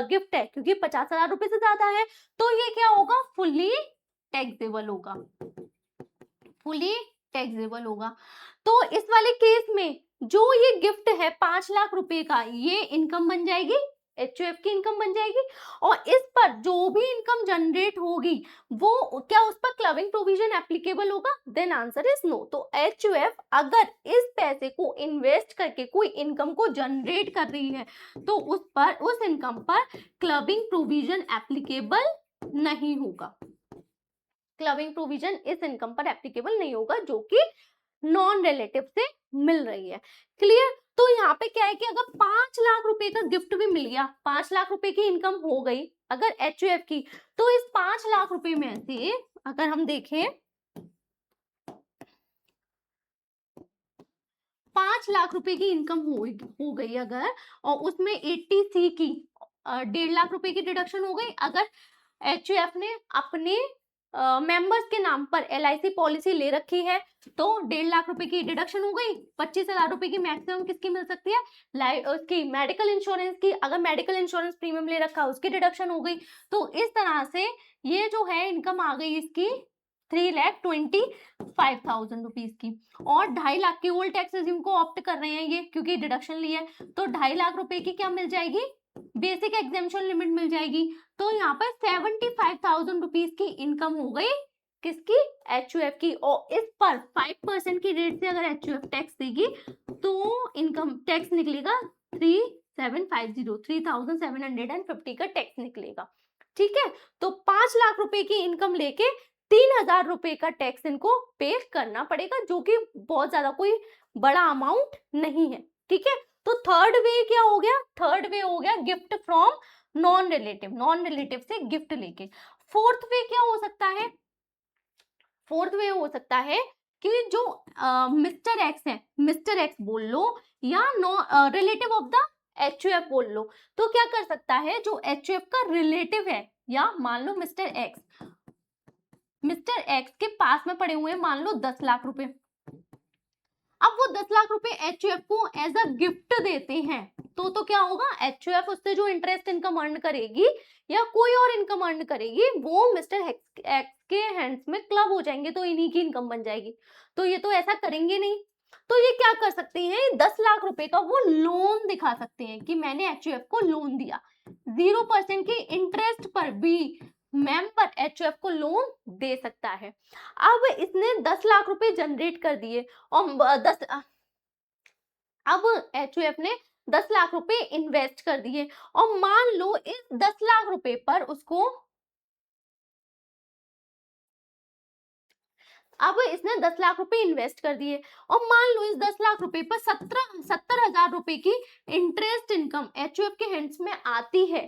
गिफ्ट है, क्योंकि 50,000 रुपए से ज्यादा है, तो ये क्या होगा? फुली टैक्सेबल होगा, फुली टैक्सेबल होगा। तो इस वाले केस में जो ये गिफ्ट है 5 लाख रुपए का, ये इनकम बन जाएगी, एचयूएफ की इनकम बन जाएगी, और इस पर जो भी इनकम जनरेट होगी वो क्या उस पर क्लबिंग प्रोविजन एप्लीकेबल होगा? Then answer is no. तो एचयूएफ अगर इस पैसे को इन्वेस्ट करके कोई इनकम को जनरेट कर रही है तो उस इनकम पर क्लबिंग प्रोविजन एप्लीकेबल नहीं होगा। क्लबिंग प्रोविजन इस इनकम पर एप्लीकेबल नहीं होगा जो कि नॉन रिलेटिव से मिल रही है। क्लियर? तो यहाँ पे क्या है कि अगर 5 लाख रुपए का गिफ्ट भी मिल गया, 5 लाख रुपए की इनकम हो गई अगर एचयूएफ की, तो इस 5 लाख रुपए में से अगर हम देखें 5 लाख रुपए की इनकम हो गई अगर, और उसमें 80C की 1.5 लाख रुपए की डिडक्शन हो गई अगर एचयूएफ ने अपने मेंबर्स के नाम पर एलआईसी पॉलिसी ले रखी है, तो 1.5 लाख रुपए की डिडक्शन हो गई। 25,000 रुपए की मैक्सिमम किसकी मिल सकती है? उसकी मेडिकल इंश्योरेंस की, अगर मेडिकल इंश्योरेंस प्रीमियम ले रखा उसकी डिडक्शन हो गई। तो इस तरह से ये जो है इनकम आ गई इसकी 3,25,000 रुपीज की। और 2.5 लाख की ओल्ड टैक्स रेजिम को ऑप्ट कर रहे हैं ये, क्योंकि डिडक्शन लिया है, तो 2.5 लाख रुपए की क्या मिल जाएगी, बेसिक एग्जेम्पशन लिमिट मिल जाएगी। तो यहाँ पर 75,000 रुपीज की इनकम हो गई किसकी, एचयूएफ की। और इस पर 5% की रेट से अगर एचयूएफ टैक्स देगी तो इनकम टैक्स निकलेगा 3,750 का टैक्स निकलेगा। ठीक है, तो 5 लाख रुपए की इनकम लेके 3,000 रुपए का टैक्स इनको पे करना पड़ेगा, जो कि बहुत ज्यादा कोई बड़ा अमाउंट नहीं है। ठीक है, तो थर्ड वे क्या हो गया, थर्ड वे हो गया gift from non relative, non relative से गिफ्ट लेके। फोर्थ वे क्या हो सकता है, फोर्थ वे हो सकता है कि जो मिस्टर एक्स है, मिस्टर एक्स बोल लो या रिलेटिव ऑफ द एचयूएफ बोल लो, तो क्या कर सकता है, जो एचयूएफ का रिलेटिव है, या मान लो मिस्टर एक्स के पास में पड़े हुए हैं मान लो 10 लाख रुपए। अब वो 10 लाख रुपए एचयूएफ को एज अ गिफ्ट देते हैं, तो क्या होगा, एचयूएफ उससे जो इंटरेस्ट इनकम अर्न करेगी या कोई और इनकम अर्न करेगी, वो मिस्टर एक्स के हैंड्स में क्लब हो जाएंगे, तो इन्हीं की इनकम बन जाएगी। तो ये तो ऐसा करेंगे नहीं, तो ये क्या कर सकते हैं, 10 लाख रुपए का वो लोन दिखा सकते हैं कि मैंने एचयूएफ को लोन दिया, 0% की इंटरेस्ट पर भी मेंबर एचयूएफ को लोन दे सकता है। अब इसने 10 लाख रुपए जनरेट कर दिए और अब एचयूएफ ने 10 लाख रुपए इन्वेस्ट कर दिए, और मान लो इस 10 लाख रुपए पर उसको, अब इसने 10 लाख रुपए इन्वेस्ट कर दिए और मान लो इस 10 लाख रुपए पर 70,000 रुपए की इंटरेस्ट इनकम एचयूएफ के हैंड्स में आती है,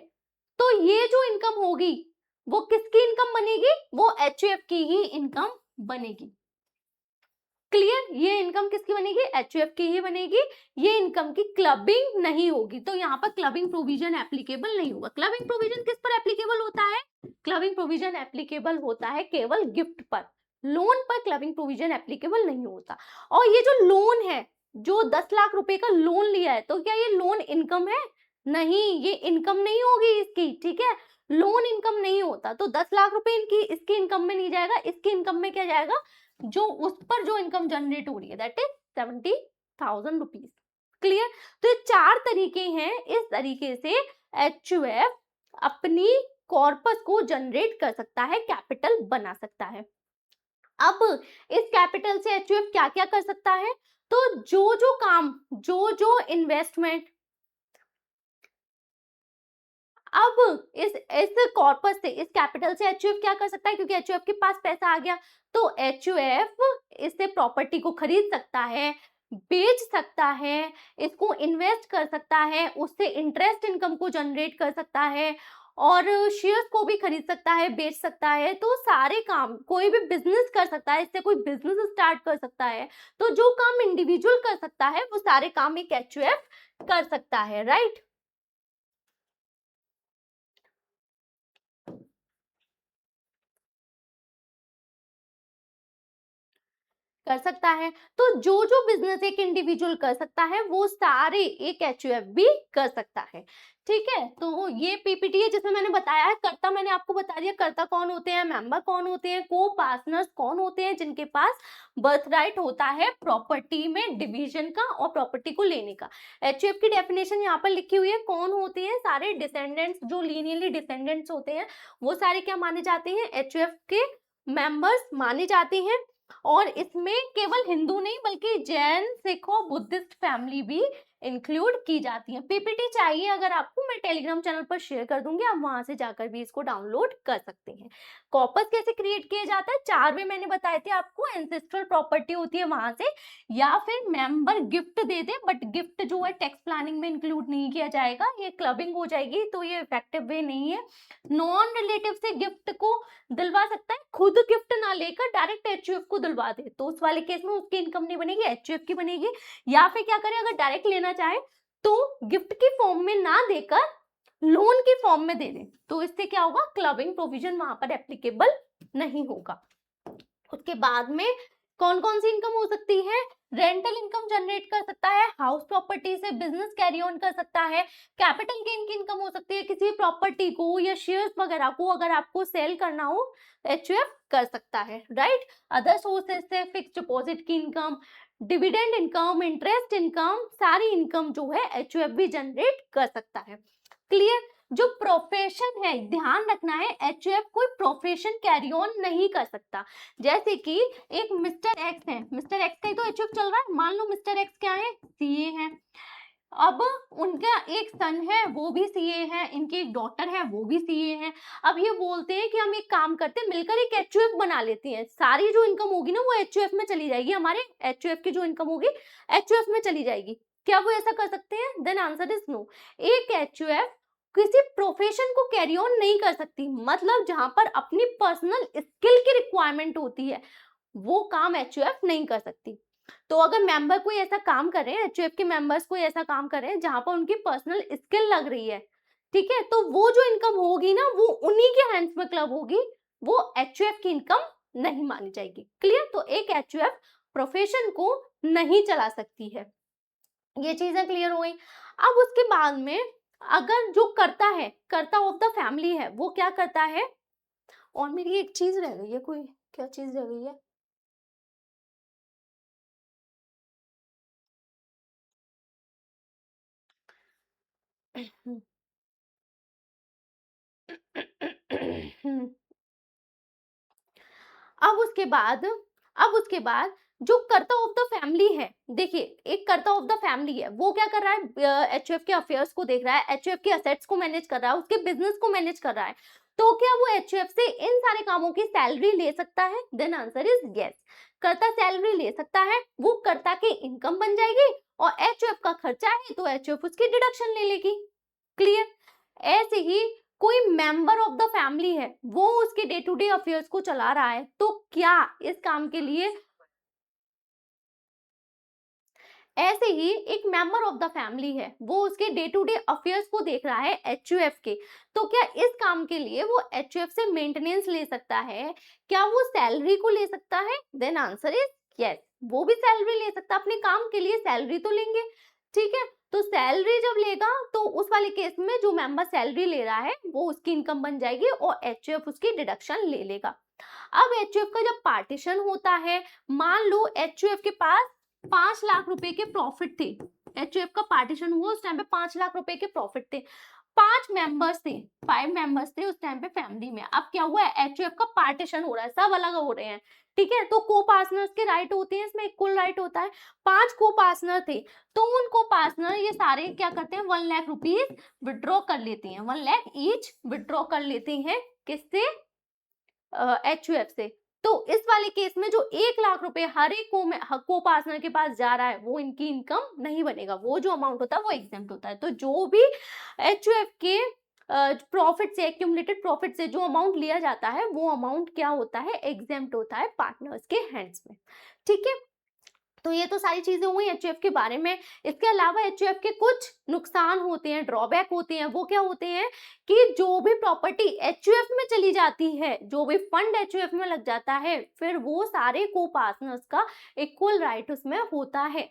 तो ये जो इनकम होगी वो किसकी इनकम बनेगी, वो एचयूएफ की ही इनकम बनेगी। क्लियर, ये इनकम किसकी बनेगी, एचयूएफ की ही बनेगी, ये इनकम की क्लबिंग नहीं होगी। तो यहाँ पर क्लबिंग प्रोविजन एप्लीकेबल नहीं होगा। क्लबिंग प्रोविजन किस पर एप्लीकेबल होता है, क्लबिंग प्रोविजन एप्लीकेबल होता है केवल गिफ्ट पर, लोन पर क्लबिंग प्रोविजन एप्लीकेबल नहीं होता। और ये जो लोन है, जो 10 लाख रुपए का लोन लिया है, तो क्या ये लोन इनकम है, नहीं, ये इनकम नहीं होगी इसकी। ठीक है, लोन इनकम नहीं होता, तो 10 लाख रुपए इनकी इसकी इनकम में नहीं जाएगा, इसकी इनकम में क्या जाएगा, जो उस पर जो इनकम जनरेट हो रही है, दैट इज 70,000 रुपीज। क्लियर, तो ये 4 तरीके हैं, इस तरीके से एचयूएफ अपनी कॉर्पस को जनरेट कर सकता है, कैपिटल बना सकता है। अब इस कैपिटल से एचयूएफ क्या क्या कर सकता है, तो जो जो काम, जो जो इन्वेस्टमेंट, अब इस कॉर्पस से, इस कैपिटल से एचयूएफ क्या कर सकता है, क्योंकि एचयूएफ के पास पैसा आ गया, तो एचयूएफ इससे प्रॉपर्टी को खरीद सकता है, बेच सकता है, इसको इन्वेस्ट कर सकता है, उससे इंटरेस्ट इनकम को जनरेट कर सकता है, और शेयर्स को भी खरीद सकता है, बेच सकता है। तो सारे काम, कोई भी बिजनेस कर सकता है, इससे कोई बिजनेस स्टार्ट कर सकता है। तो जो काम इंडिविजुअल कर सकता है वो सारे काम एक एचयूएफ कर सकता है, राइट। कर सकता है, तो जो जो बिजनेस एक इंडिविजुअल कर सकता है वो सारे एक एचयूएफ भी कर सकता है। ठीक है, तो ये पीपीटी है जिसमें मैंने बताया है, कर्ता मैंने आपको बता दिया, कर्ता कौन होते हैं, मेंबर कौन होते हैं, को पार्टनर्स कौन होते हैं, जिनके पास बर्थ राइट होता है प्रॉपर्टी में डिवीजन का और प्रॉपर्टी को लेने का। एचयूएफ की डेफिनेशन यहाँ पर लिखी हुई है, कौन होते हैं, सारे डिसेंडेंट्स, जो लीनियरली डिसेंडेंट्स होते हैं वो सारे क्या माने जाते हैं, एचयूएफ के मेंबर्स माने जाते हैं। और इसमें केवल हिंदू नहीं बल्कि जैन, सिख और बुद्धिस्ट फैमिली भी इंक्लूड की जाती है। पीपीटी चाहिए अगर आपको, मैं टेलीग्राम चैनल पर शेयर कर दूंगी, आप वहां से जाकर भी इसको डाउनलोड कर सकते हैं। कॉर्पस कैसे क्रिएट किया जाता है, 4 वे मैंने बताए थे आपको, एंसेस्ट्रल प्रॉपर्टी होती है वहां से, या फिर member gift they they, but gift जो है टैक्स प्लानिंग में इंक्लूड नहीं किया जाएगा, ये क्लबिंग हो जाएगी, तो ये इफेक्टिव वे नहीं है। नॉन रिलेटिव से गिफ्ट को दिलवा सकता है, खुद गिफ्ट ना लेकर डायरेक्ट एचयूएफ को दिलवा दे, तो उस वाले केस में उसकी इनकम नहीं बनेगी, एचयूएफ की बनेगी। या फिर क्या करें, अगर डायरेक्ट लेना चाहे तो गिफ्ट की फॉर्म में ना देकर लोन की फॉर्म में दे दे, तो इससे क्या होगा, क्लबिंग प्रोविजन वहां पर एप्लीकेबल नहीं होगा। उसके बाद में कौन कौन सी इनकम हो सकती है, रेंटल इनकम जनरेट कर सकता है, हाउस प्रॉपर्टी से बिजनेस कैरी ऑन कर सकता है, कैपिटल गेन की इनकम हो सकती है, किसी प्रॉपर्टी को या शेयर्स वगैरह को अगर आपको सेल करना हो एचयूएफ कर सकता है, राइट। अदर सोर्सेज से फिक्स डिपॉजिट की income, dividend income, interest income, सारी इनकम जो है एचयूएफ भी जनरेट कर सकता है। क्लियर। जो प्रोफेशन है, ध्यान रखना है, एचयूएफ कोई प्रोफेशन कैरी ऑन नहीं कर सकता। जैसे कि एक मिस्टर एक्स है, मिस्टर एक्स का ही तो एचयूएफ चल रहा है, मान लो मिस्टर एक्स क्या है, सीए है। अब उनका एक सन है, वो भी सीए है, इनकी एक डॉटर है, वो भी सीए है। अब ये बोलते हैं कि हम एक काम करते हैं, मिलकर एक एचयूएफ बना लेते हैं, सारी जो इनकम होगी ना वो एचयूएफ में चली जाएगी, हमारे एचयूएफ की जो इनकम होगी एचयूएफ में चली जाएगी। क्या वो ऐसा कर सकते हैं? Then answer is no. एक एचयूएफ किसी प्रोफेशन को कैरी ऑन नहीं कर सकती, मतलब जहां पर अपनी पर्सनल स्किल की रिक्वायरमेंट होती है वो काम एचयूएफ नहीं कर सकती। तो अगर मेंबर कोई ऐसा काम कर रहे हैं, एचयूएफ के मेंबर्स कोई ऐसा काम कर रहे हैं जहां पर उनकी पर्सनल स्किल लग रही है, ठीक है, तो वो जो इनकम होगी ना वो उन्हीं के हैंड्स में क्लब होगी, वो एचयूएफ की इनकम नहीं मानी जाएगी। क्लियर। तो एक एचयूएफ प्रोफेशन को नहीं चला सकती है, ये चीजें क्लियर हो गई। अब उसके बाद में अगर जो करता है, करता ऑफ द फैमिली है, वो क्या करता है, और मेरी एक चीज रह गई है, कोई क्या चीज रह गई है, अब उसके बाद जो कर्ता ऑफ द फैमिली है, देखिए एक कर्ता ऑफ द फैमिली है, वो क्या कर रहा है, एचयूएफ के अफेयर्स को देख रहा है, एचयूएफ के असेट्स को मैनेज कर रहा है, उसके बिजनेस को मैनेज कर रहा है, तो क्या वो एचयूएफ से इन सारे कामों की सैलरी ले सकता है? Then answer is yes. कर्ता सैलरी ले सकता है, वो कर्ता की इनकम बन जाएगी, और एचयूएफ का खर्चा है तो एचयूएफ उसकी डिडक्शन ले लेगी। क्लियर। ऐसे ही कोई मेंबर ऑफ द फैमिली है, वो उसके डे टू डे अफेयर्स को चला रहा है, तो क्या इस काम के लिए, ऐसे ही एक मेंबर ऑफ द फैमिली है, वो उसके डे टू डे अफेयर्स को देख रहा है एचयूएफ के, तो क्या इस काम के लिए वो एचयूएफ से मेंटेनेंस ले सकता है? क्या वो सैलरी को ले सकता है? देन आंसर इज यस, वो भी सैलरी ले सकता है, अपने काम के लिए सैलरी तो लेंगे, ठीक है। तो सैलरी जब लेगा तो उस वाले केस में जो मेंबर सैलरी ले रहा है वो उसकी इनकम बन जाएगी और एचयूएफ उसकी डिडक्शन ले लेगा। अब एचयूएफ का जब पार्टीशन होता है, मान लो एचयूएफ के पास 5 लाख रुपए के प्रॉफिट थे, एचयूएफ का पार्टीशन हुआ, उस टाइम पे 5 लाख रुपए के प्रॉफिट थे, 5 मेंबर्स थे, 5 मेंबर्स थे उस टाइम पे फैमिली में। अब क्या हुआ है, एचयूएफ का पार्टीशन हो रहा है, सब अलग हो रहे हैं, ठीक है, तो को पार्टनर्स के राइट होते हैं, इसमें इक्वल राइट होता है। 5 को पार्टनर थे, तो उन को पार्टनर ये सारे क्या करते हैं, 1 लाख रुपीज विड्रॉ कर लेते हैं, 1 लाख ईच विड्रॉ कर लेते हैं, किससे, एचयूएफ से। तो इस वाले केस में जो 1 लाख रुपए हर एक को पार्टनर के पास जा रहा है, वो इनकी इनकम नहीं बनेगा, वो जो अमाउंट होता है वो एग्जेम्प्ट होता है। तो जो भी एचयूएफ के प्रॉफिट से, एक्यूमुलेटेड प्रॉफिट से जो अमाउंट लिया जाता है, वो अमाउंट क्या होता है, एग्जेम्प्ट होता है पार्टनर्स के हैंड्स में, ठीक है। तो ये तो सारी चीजें हुई एचयूएफ के बारे में। इसके अलावा एचयूएफ के कुछ नुकसान होते हैं, ड्रॉबैक होते हैं, वो क्या होते हैं कि जो भी प्रॉपर्टी एचयूएफ में चली जाती है, जो भी फंड एचयूएफ में लग जाता है, फिर वो सारे को पार्टनर्स का इक्वल राइट उसमें होता है,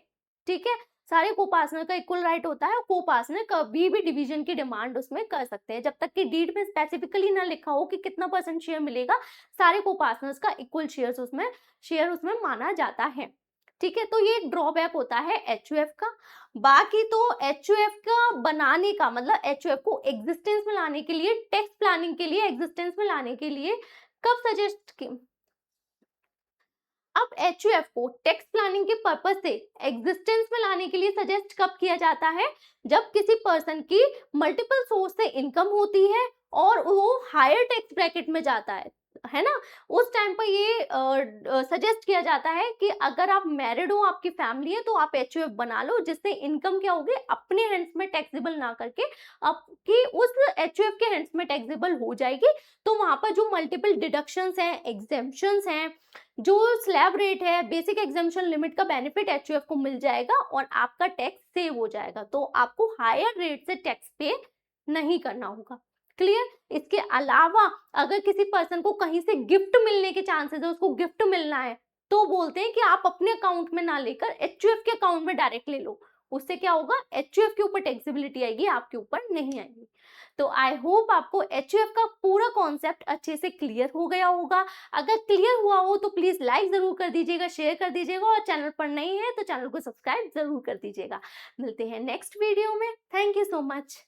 ठीक है, सारे को पार्टनर का इक्वल राइट होता है, को पार्टनर कभी भी डिवीजन की डिमांड उसमें कर सकते हैं, जब तक कि डीड में स्पेसिफिकली ना लिखा हो कि कितना परसेंट शेयर मिलेगा, सारे को पार्टनर्स का इक्वल शेयर उसमें माना जाता है, ठीक है। तो ये ड्रॉबैक होता है एचयूएफ का। बाकी तो एचयूएफ का बनाने का मतलब एचयूएफ को एग्जिस्टेंस में लाने के लिए, टैक्स प्लानिंग के लिए एग्जिस्टेंस में लाने के लिए कब सजेस्ट की, अब एचयूएफ को टैक्स प्लानिंग के पर्पज से एग्जिस्टेंस में लाने के लिए सजेस्ट कब किया जाता है, जब किसी पर्सन की मल्टीपल सोर्स से इनकम होती है और वो हायर टैक्स ब्रैकेट में जाता है ना, उस टाइम पर ये सजेस्ट किया जाता है कि अगर आप मैरिड हो, आपकी फैमिली है, तो आप एचयूएफ बना लो, जिससे इनकम क्या होगी, अपने हैंड्स में टैक्सेबल ना करके आपकी उस एचयूएफ के हैंड्स में टैक्सेबल हो जाएगी। तो वहां पर जो मल्टीपल डिडक्शंस हैं, एग्जेम्पशंस हैं, जो स्लैब रेट है, बेसिक एग्जाम्पशन लिमिट का बेनिफिट एचयूएफ को मिल जाएगा और आपका टैक्स सेव हो जाएगा, तो आपको हायर रेट से टैक्स पे नहीं करना होगा। क्लियर। इसके अलावा अगर किसी पर्सन को कहीं से गिफ्ट मिलने के चांसेस है, उसको गिफ्ट मिलना है, तो बोलते हैं कि आप अपने अकाउंट में ना लेकर एचयूएफ के अकाउंट में डायरेक्ट ले लो। उससे क्या होगा, एचयूएफ के ऊपर टैक्सेबिलिटी आएगी, आपके ऊपर नहीं आएगी। तो आई होप आपको एचयूएफ का पूरा कॉन्सेप्ट अच्छे से क्लियर हो गया होगा। अगर क्लियर हुआ हो तो प्लीज लाइक जरूर कर दीजिएगा, शेयर कर दीजिएगा, और चैनल पर नहीं है तो चैनल को सब्सक्राइब जरूर कर दीजिएगा। मिलते हैं नेक्स्ट वीडियो में। Thank you so much.